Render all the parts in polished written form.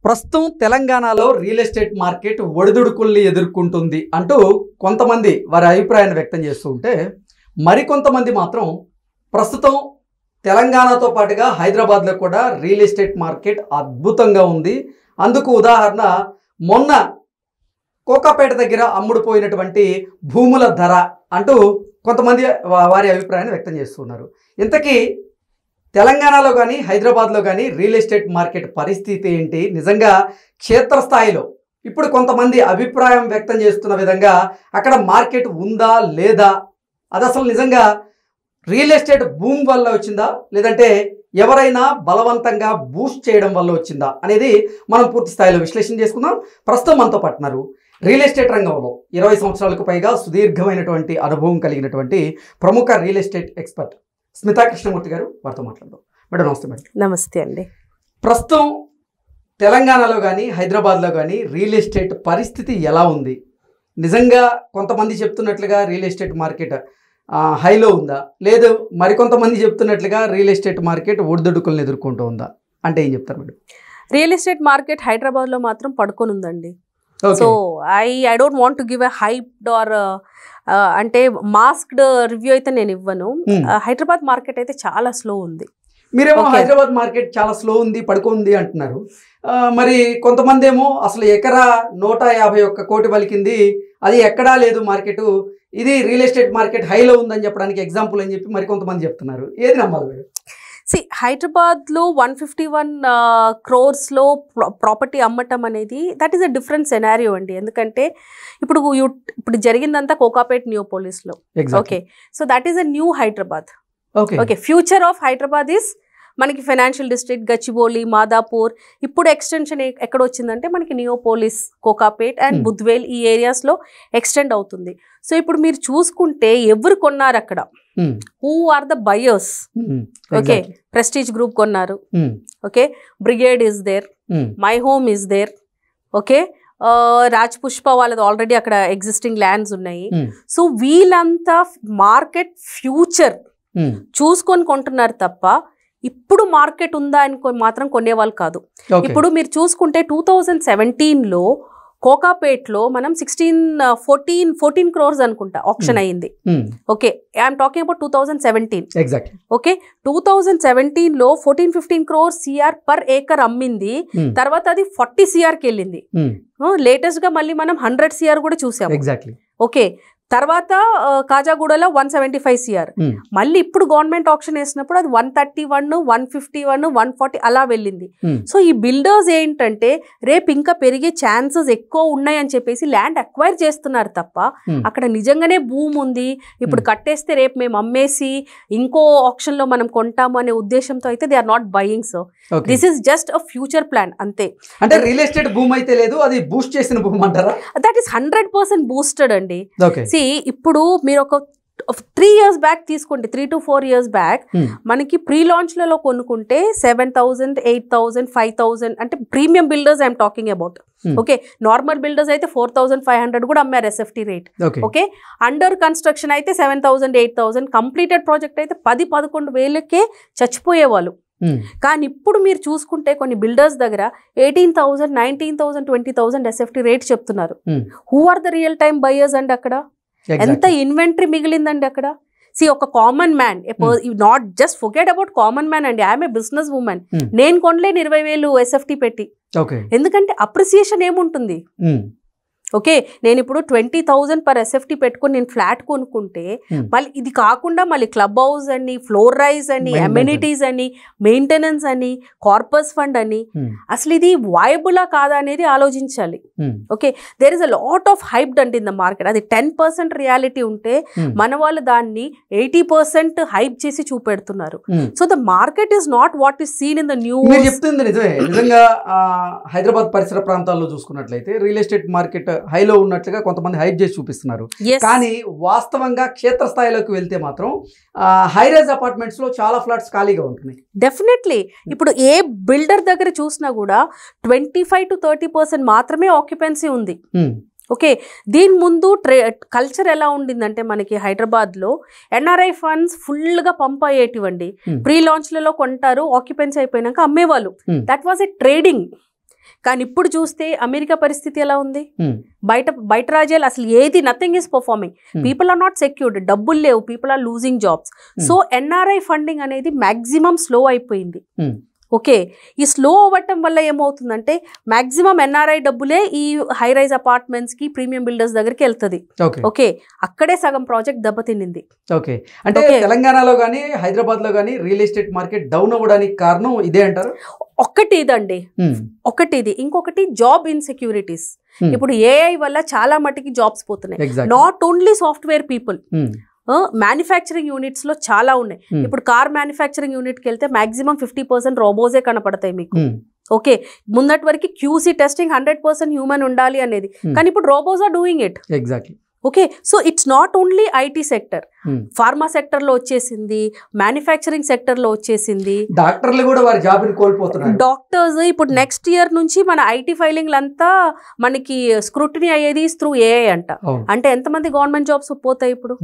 ప్రస్తుతం తెలంగాణలో real estate market ఒడిదుడుకుల్ని ఎదుర్కొంటుంది అంటూ కొంతమంది వారి అభిప్రాయాన్ని వ్యక్తం చేస్తూ ఉంటే మరికొంతమంది మాత్రం ప్రస్తుతం తెలంగాణతో పాటుగా హైదరాబాద్లో కూడా రియల్ ఎస్టేట్ మార్కెట్ అద్భుతంగా ఉంది. అందుకు ఉదాహరణ మొన్న కోకాపేట దగ్గర అమ్ముడుపోయినటువంటి భూముల ధర అంటూ కొంతమంది వారి అభిప్రాయాన్ని వ్యక్తం చేస్తున్నారు. ఇంతకీ తెలంగాణలో కానీ హైదరాబాద్లో కానీ రియల్ ఎస్టేట్ మార్కెట్ పరిస్థితి ఏంటి, నిజంగా క్షేత్రస్థాయిలో ఇప్పుడు కొంతమంది అభిప్రాయం వ్యక్తం చేస్తున్న విధంగా అక్కడ మార్కెట్ ఉందా లేదా, అది అసలు నిజంగా రియల్ ఎస్టేట్ బూమ్ వల్ల వచ్చిందా లేదంటే ఎవరైనా బలవంతంగా బూస్ట్ చేయడం వల్ల వచ్చిందా అనేది మనం పూర్తి స్థాయిలో విశ్లేషణ చేసుకుందాం. ప్రస్తుతం మనతో పట్టినారు రియల్ ఎస్టేట్ రంగంలో 20 సంవత్సరాలకు పైగా సుదీర్ఘమైనటువంటి అనుభవం కలిగినటువంటి ప్రముఖ real estate expert Smita Krishnamurthy గారు. వారితో మాట్లాడదాం. మేడం నమస్తే. మేడం నమస్తే అండి. ప్రస్తుతం తెలంగాణలో కానీ హైదరాబాద్లో కానీ రియల్ ఎస్టేట్ పరిస్థితి ఎలా ఉంది? నిజంగా కొంతమంది చెప్తున్నట్లుగా రియల్ ఎస్టేట్ మార్కెట్ హైలో ఉందా, లేదు మరికొంతమంది చెప్తున్నట్లుగా రియల్ ఎస్టేట్ మార్కెట్ ఒడిదుడుకులను ఎదుర్కొంటూ ఉందా అంటే ఏం చెప్తారు మేడం? రియల్ ఎస్టేట్ మార్కెట్ హైదరాబాద్లో మాత్రం పడుకొని ఉందండి. So I don't want to give a hyped or అంటే మాస్క్డ్ రివ్యూ అయితే నేను ఇవ్వను. హైదరాబాద్ మార్కెట్ అయితే చాలా స్లో ఉంది. మీరేమో హైదరాబాద్ మార్కెట్ చాలా స్లో ఉంది, పడుకుంది అంటున్నారు. మరి కొంతమంది ఏమో అసలు ఎకరా 151 కోటి పలికింది, అది ఎక్కడా లేదు మార్కెట్, ఇది రియల్ ఎస్టేట్ మార్కెట్ హైలో ఉందని చెప్పడానికి ఎగ్జాంపుల్ అని చెప్పి మరి కొంతమంది చెప్తున్నారు. ఏది నమ్మాలి? హైదరాబాద్లో 151 crores ప్రాపర్టీ అమ్మటం అనేది that is a different scenario అండి. ఎందుకంటే ఇప్పుడు జరిగిందంతా కోకాపేట్ నియోపోలిస్లో. Okay, so that is a new Hyderabad. Okay, future of Hyderabad is మనకి ఫైనాన్షియల్ డిస్ట్రిక్ట్, గచ్చిబౌలి, మాదాపూర్. ఇప్పుడు ఎక్స్టెన్షన్ ఎక్కడ వచ్చిందంటే మనకి నియోపోలిస్, కోకాపేట్ అండ్ బుద్వేల్ ఈ ఏరియాస్లో ఎక్స్టెండ్ అవుతుంది. సో ఇప్పుడు మీరు చూసుకుంటే ఎవరు కొన్నారు అక్కడ, who are the buyers? Okay, Prestige Group కొన్నారు. Okay, Brigade is there, My Home is there. Okay, Raj Pushpa వాళ్ళది ఆల్రెడీ అక్కడ ఎగ్జిస్టింగ్ ల్యాండ్స్ ఉన్నాయి. సో వీళ్ళంతా మార్కెట్ ఫ్యూచర్ చూసుకొని కొంటున్నారు తప్ప ఇప్పుడు మార్కెట్ ఉందా అని మాత్రం కొనేవాళ్ళు కాదు. ఇప్పుడు మీరు చూసుకుంటే 2017లో కోకాపేట్లో మనం 14 crores అనుకుంటా ఆప్షన్ అయ్యింది. Okay, I'm talking about 2017. Okay, 2017లో 14-15 crores CR పర్ ఏకర్ అమ్మింది. తర్వాత అది 40 CRకి వెళ్ళింది. లేటెస్ట్ గా మళ్ళీ మనం 100 CR కూడా చూసాం. ఓకే, తర్వాత కాజాగూడలో 175 CR. మళ్ళీ ఇప్పుడు గవర్నమెంట్ ఆప్షన్ వేసినప్పుడు అది 131, 151, 140 అలా వెళ్ళింది. సో ఈ బిల్డర్స్ ఏంటంటే రేపు ఇంకా పెరిగే ఛాన్సెస్ ఎక్కువ ఉన్నాయని చెప్పేసి ల్యాండ్ అక్వైర్ చేస్తున్నారు తప్ప అక్కడ నిజంగానే భూమి ఉంది, ఇప్పుడు కట్టేస్తే రేపు మేము అమ్మేసి ఇంకో ఆప్షన్ లో మనం కొంటాము అనే ఉద్దేశంతో అయితే they are not buying. So this is just a future plan అంతే. అంటే రియల్ ఎస్టేట్ భూమి అయితే లేదు, అది బూస్ట్ చేసిన భూమి అంటారా? దట్ ఈస్ 100% బూస్టెడ్ అండి. ఇప్పుడు మీరు ఒక 3 years బ్యాక్ తీసుకోండి, 3 to 4 years బ్యాక్ మనకి ప్రీ లాంచ్లలో కొనుక్కుంటే 7,000, 8,000, 5,000 అంటే premium builders I'm talking about. Okay, normal builders అయితే 4,500 కూడా అమ్మారు SFT rate. Okay, under construction అయితే 7,000, 8,000, కంప్లీటెడ్ ప్రాజెక్ట్ అయితే 10-11 వేలకే చచ్చిపోయేవాళ్ళు. కానీ ఇప్పుడు మీరు చూసుకుంటే కొన్ని బిల్డర్స్ దగ్గర 18,000, 19,000, 20,000 SFT రేట్ చెప్తున్నారు. Who are the real time buyers అండి? అక్కడ ఎంత ఇన్వెంటరీ మిగిలిందండి అక్కడ? ఒక common man, not just forget about common man అండి, ఐఎమ్ ఏ బిజినెస్ ఉమెన్, నేను కొనలేను 20,000 SFT పెట్టి. ఎందుకంటే అప్రిసియేషన్ ఏముంటుంది? ఓకే, నేను ఇప్పుడు 20,000 per SFT పెట్టుకుని నేను ఫ్లాట్ కొనుక్కుంటే మళ్ళీ ఇది కాకుండా మళ్ళీ క్లబ్ హౌస్ అని, ఫ్లోర్ రైజ్ అని, అమ్యూనిటీస్ అని, మెయింటెనెన్స్ అని, కార్పస్ ఫండ్ అని, అసలు ఇది వాయబులా కాదా అనేది ఆలోచించాలి. Okay, there is a lot of hyped అంటే ఇన్ ద మార్కెట్. అది 10% రియాలిటీ ఉంటే మన వాళ్ళు దాన్ని 80% హైప్ చేసి చూపెడుతున్నారు. So the market is not what is seen in the news. మీరు చెప్తుంది నిజమే. నిజంగా హైదరాబాద్ పరిసర ప్రాంతాల్లో చూసుకున్నట్లయితే రియల్ ఎస్టేట్ మార్కెట్ హైలో ఉన్నట్లుగా కొంతమంది హైప్ చేసి చూపిస్తున్నారు. కానీ వాస్తవంగా క్షేత్రస్థాయిలోకి వెళ్తే మాత్రం హైరైజ్ అపార్ట్మెంట్స్ లో చాలా ఫ్లాట్స్ ఖాళీగా ఉంటున్నాయి. డెఫినెట్లీ ఇప్పుడు ఏ బిల్డర్ దగ్గర చూసినా కూడా 25 to 30% మాత్రమే ఆక్యుపెన్సీ ఉంది. ఓకే, దీని ముందు కల్చర్ ఎలా ఉండిందంటే మనకి హైదరాబాద్లో ఎన్ఆర్ఐ ఫండ్స్ ఫుల్గా పంప్ అయ్యేటివండి. ప్రీ లాంచ్లలో కొంటారు, ఆక్యుపెన్సీ అయిపోయినాక అమ్మేవాళ్ళు. That was a trading. కానీ ఇప్పుడు చూస్తే అమెరికా పరిస్థితి ఎలా ఉంది? Hmm. బయట రాజ్యాలు అసలు ఏది nothing is performing. People are not secured, డబ్బులు లేవు, people are losing jobs. So NRI funding అనేది మ్యాక్సిమం స్లో అయిపోయింది. ఓకే, ఈ స్లో అవ్వటం వల్ల ఏమవుతుందంటే మ్యాక్సిమం ఎన్ఆర్ఐ డబ్బులే ఈ హై రైజ్ అపార్ట్మెంట్స్ కి ప్రీమియం బిల్డర్స్ దగ్గరికి వెళ్తుంది. ఓకే, అక్కడే సగం ప్రాజెక్ట్ దెబ్బతినింది. ఓకే, అంటే తెలంగాణలో కానీ హైదరాబాద్ లో కానీ రియల్ ఎస్టేట్ మార్కెట్ డౌన్ అవ్వడానికి కారణం ఇదే అంటారు? ఒకటి ఇదండి, ఒకటి ఇది. ఇంకొకటి జాబ్ ఇన్సెక్యూరిటీస్. ఇప్పుడు ఏఐ వల్ల చాలా మటుకి జాబ్స్ పోతున్నాయి. Not only software people, manufacturing units లో చాలా ఉన్నాయి. ఇప్పుడు కార్ మ్యానుఫ్యాక్చరింగ్ యూనిట్ కి వెళ్తే మాక్సిమం 50% రోబోసే కనపడతాయి మీకు. ఓకే, ముందటి వరకు క్యూసీ టెస్టింగ్ 100% హ్యూమన్ ఉండాలి అనేది, కానీ ఇప్పుడు robos are doing it. Exactly. Okay, so it's not only IT sector, pharma sector లో వచ్చేసింది, మ్యానుఫ్యాక్చరింగ్ సెక్టర్ లో వచ్చేసింది. డాక్టర్లు కూడా వారి జాబ్ కోల్పోతున్నారు. డాక్టర్స్ ఇప్పుడు నెక్స్ట్ ఇయర్ నుంచి మన ఐటీ ఫైలింగ్ అంతా మనకి స్క్రూటినీ అయ్యేది త్రూ ఏఐ అంట. అంటే ఎంతమంది గవర్నమెంట్ జాబ్స్ పోతాయి ఇప్పుడు?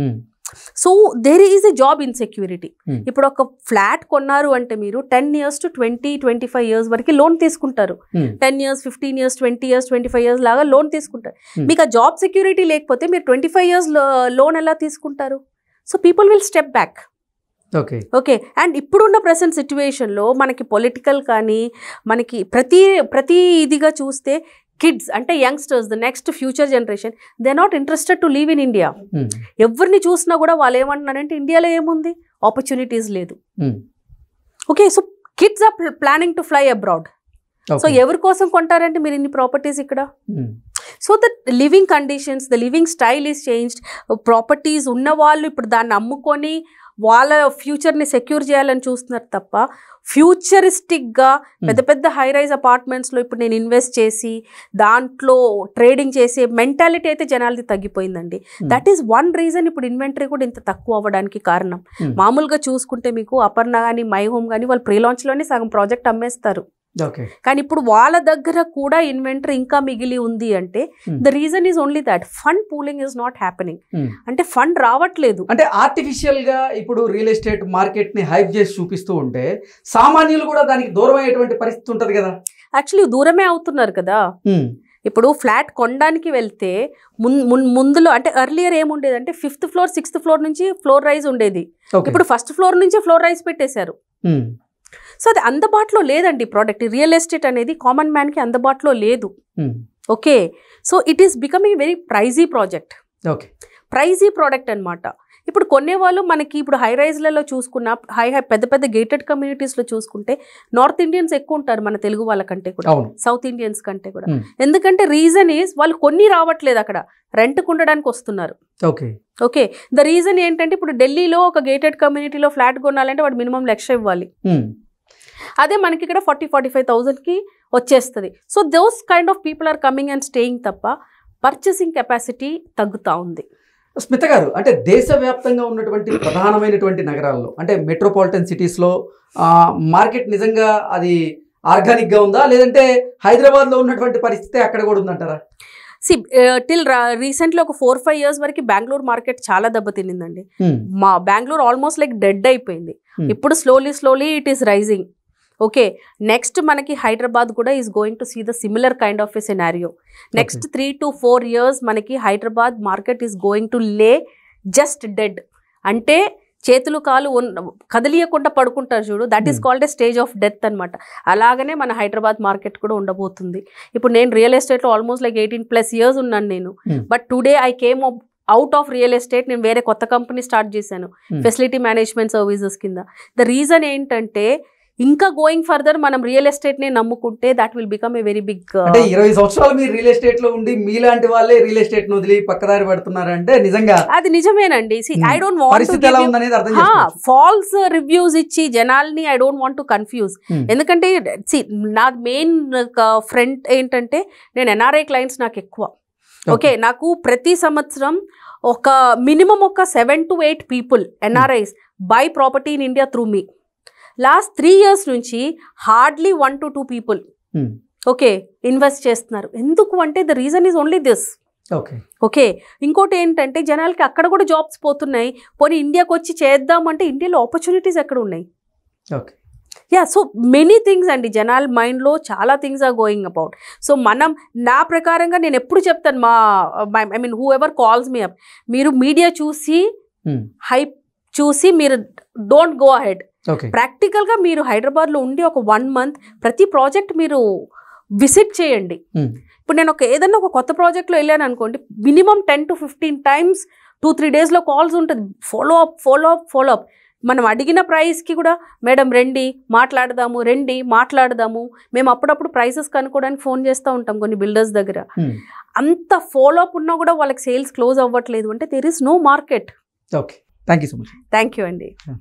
So there is a job insecurity. ఇప్పుడు ఒక ఫ్లాట్ కొన్నారు అంటే మీరు 10 years to 20-25 years వరకు లోన్ తీసుకుంటారు. 10 years, 15 years, 20 years, 25 years లాగా లోన్ తీసుకుంటారు. మీకు ఆ జాబ్ సెక్యూరిటీ లేకపోతే మీరు 25 years లోన్ ఎలా తీసుకుంటారు? So people will step back. Okay, and ఇప్పుడున్న ప్రెసెంట్ సిచ్యువేషన్లో మనకి పొలిటికల్ కానీ మనకి ప్రతి ఇదిగా చూస్తే కిడ్స్ అంటే youngsters, the next future generation, they are not interested to leave in India. ఎవరిని చూసినా కూడా వాళ్ళు ఏమంటున్నారంటే ఇండియాలో ఏముంది, ఆపర్చునిటీస్ లేదు. Okay, so kids are planning to fly abroad. So ఎవరి కోసం కొంటారంటే మీరు ఇన్ని ప్రాపర్టీస్ ఇక్కడ? So the living conditions, the living style is changed. Properties ఉన్న వాళ్ళు ఇప్పుడు దాన్ని అమ్ముకొని వాళ్ళ ఫ్యూచర్ని సెక్యూర్ చేయాలని చూస్తున్నారు తప్ప ఫ్యూచరిస్టిక్గా పెద్ద పెద్ద హై రైజ్ అపార్ట్మెంట్స్లో ఇప్పుడు నేను ఇన్వెస్ట్ చేసి దాంట్లో ట్రేడింగ్ చేసే మెంటాలిటీ అయితే జనాలది తగ్గిపోయిందండి. దట్ ఈస్ వన్ రీజన్ ఇప్పుడు ఇన్వెంటరీ కూడా ఇంత తక్కువ అవ్వడానికి కారణం. మామూలుగా చూసుకుంటే మీకు అపర్ణ కానీ మై హోమ్ కానీ వాళ్ళు ప్రీ లాంచ్లోనే సగం ప్రాజెక్ట్ అమ్మేస్తారు. కానీ ఇప్పుడు వాళ్ళ దగ్గర కూడా ఇన్వెంటరీ ఇంకా మిగిలి ఉంది అంటే the reason is only that fund pooling is not happening. అంటే ఫండ్ రావట్లేదు. అంటే ఆర్టిఫిషియల్ గా ఇప్పుడు రియల్ ఎస్టేట్ మార్కెట్ ని హైప్ చేసి చూపిస్తూ ఉంటే సామాన్యులు కూడా దానికి దూరం అయ్యేటువంటి పరిస్థితి ఉంటది కదా. యాక్చువల్లీ దూరమే అవుతున్నారు కదా. ఇప్పుడు ఫ్లాట్ కొనడానికి వెళ్తే ముందులో అంటే ఎర్లియర్ ఏముండేదంటే 5th floor 6th floor నుంచి ఫ్లోర్ రైజ్ ఉండేది. ఇప్పుడు 1st floor నుంచి ఫ్లోర్ రైజ్ పెట్టేశారు. సో అది అందుబాటులో లేదండి ప్రోడక్ట్. రియల్ ఎస్టేట్ అనేది కామన్ మ్యాన్కి అందుబాటులో లేదు. Okay, so it is becoming very ప్రైజీ project. ప్రైజీ product అనమాట. ఇప్పుడు కొనేవాళ్ళు మనకి ఇప్పుడు హై రైజ్లలో చూసుకున్న పెద్ద పెద్ద గేటెడ్ కమ్యూనిటీస్లో చూసుకుంటే నార్త్ ఇండియన్స్ ఎక్కువ ఉంటారు మన తెలుగు వాళ్ళ కంటే కూడా, సౌత్ ఇండియన్స్ కంటే కూడా. ఎందుకంటే రీజన్ ఈజ్ వాళ్ళు కొన్ని రావట్లేదు, అక్కడ రెంట్కి ఉండడానికి వస్తున్నారు. ఓకే, ద రీజన్ ఏంటంటే ఇప్పుడు ఢిల్లీలో ఒక గేటెడ్ కమ్యూనిటీలో ఫ్లాట్ కొనాలంటే వాడు మినిమం 1,00,000 ఇవ్వాలి. అదే మనకి ఇక్కడ 40-45,000కి వచ్చేస్తుంది. So those kind of people are coming and staying తప్ప పర్చేసింగ్ కెపాసిటీ తగ్గుతూ ఉంది. స్మిత గారు, అంటే దేశవ్యాప్తంగా ఉన్నటువంటి ప్రధానమైనటువంటి నగరాల్లో అంటే మెట్రోపాలిటన్ సిటీస్లో మార్కెట్ నిజంగా అది ఆర్గానిక్గా ఉందా, లేదంటే హైదరాబాద్లో ఉన్నటువంటి పరిస్థితి అక్కడ కూడా ఉందంటారా? టిల్ రీసెంట్లీ ఒక 4-5 years వరకు బెంగళూరు మార్కెట్ చాలా దెబ్బతినిందండి. మా బెంగళూరు ఆల్మోస్ట్ లైక్ డెడ్ అయిపోయింది. ఇప్పుడు slowly it is rising. Okay, next మనకి హైదరాబాద్ కూడా is going to see the similar kind of a scenario. Next 3 to 4 years మనకి Hyderabad market is going to lay just dead. అంటే చేతులు కాలు కదిలియకుండా పడుకుంటారు చూడు, that is called a stage of death అనమాట. అలాగనే మన హైదరాబాద్ మార్కెట్ కూడా ఉండబోతుంది. ఇప్పుడు నేను రియల్ ఎస్టేట్లో ఆల్మోస్ట్ లైక్ 18+ years ఉన్నాను నేను. But today I came out of real estate. నేను వేరే కొత్త కంపెనీ స్టార్ట్ చేశాను ఫెసిలిటీ మేనేజ్మెంట్ సర్వీసెస్ కింద. ద రీజన్ ఏంటంటే ఇంకా గోయింగ్ ఫర్దర్ మనం రియల్ ఎస్టేట్ ని నమ్ముకుంటే that will become a very big. అంటే 20 సంవత్సరాలు మీరు రియల్ ఎస్టేట్ లో ఉండి మీలాంటి వాళ్ళే రియల్ ఎస్టేట్ ను వదిలి పక్కదారి పడుతున్నారంటే నిజంగా అది నిజమేనండి. I don't want false reviews ఇచ్చి జనాల్ని I don't want to confuse. ఎందుకంటే నా మెయిన్ ఫ్రెండ్ ఏంటంటే నేను ఎన్ఆర్ఐ క్లయింట్స్ నాకు ఎక్కువ. ఓకే, నాకు ప్రతి సంవత్సరం ఒక మినిమం ఒక 7 to 8 people NRIs by property in India through me. Last 3 years నుంచి hardly 1 to 2 people okay invest చేస్తున్నారు. ఎందుకు అంటే the reason is only this. Okay, ఇంకోటి ఏంటంటే జనాలకి అక్కడ కూడా జాబ్స్ పోతున్నాయి. పోనీ ఇండియాకి వచ్చి చేద్దామంటే ఇండియాలో ఆపర్చునిటీస్ ఎక్కడ ఉన్నాయి? యా, సో మెనీ థింగ్స్ అండి, జనాల మైండ్లో చాలా things are going about. So మనం, నా ప్రకారంగా నేను ఎప్పుడు చెప్తాను, I mean whoever calls me up, మీరు మీడియా చూసి హైప్ చూసి మీరు డోంట్ గో అహెడ్. ప్రాక్టికల్గా మీరు హైదరాబాద్లో ఉండి ఒక 1 month ప్రతి ప్రాజెక్ట్ మీరు విజిట్ చేయండి. ఇప్పుడు నేను ఏదన్నా ఒక కొత్త ప్రాజెక్ట్లో వెళ్ళాను అనుకోండి, మినిమం 10 to 15 times 2-3 daysలో కాల్స్ ఉంటుంది. Follow up. మనం అడిగిన ప్రైస్కి కూడా మేడం రండి మాట్లాడదాము. మేము అప్పుడప్పుడు ప్రైసెస్ కనుక్కోవడానికి ఫోన్ చేస్తూ ఉంటాం కొన్ని బిల్డర్స్ దగ్గర. అంత ఫాలో అప్ ఉన్నా కూడా వాళ్ళకి సేల్స్ క్లోజ్ అవ్వట్లేదు అంటే there is no market. Okay, thank you so much. Thank you అండి.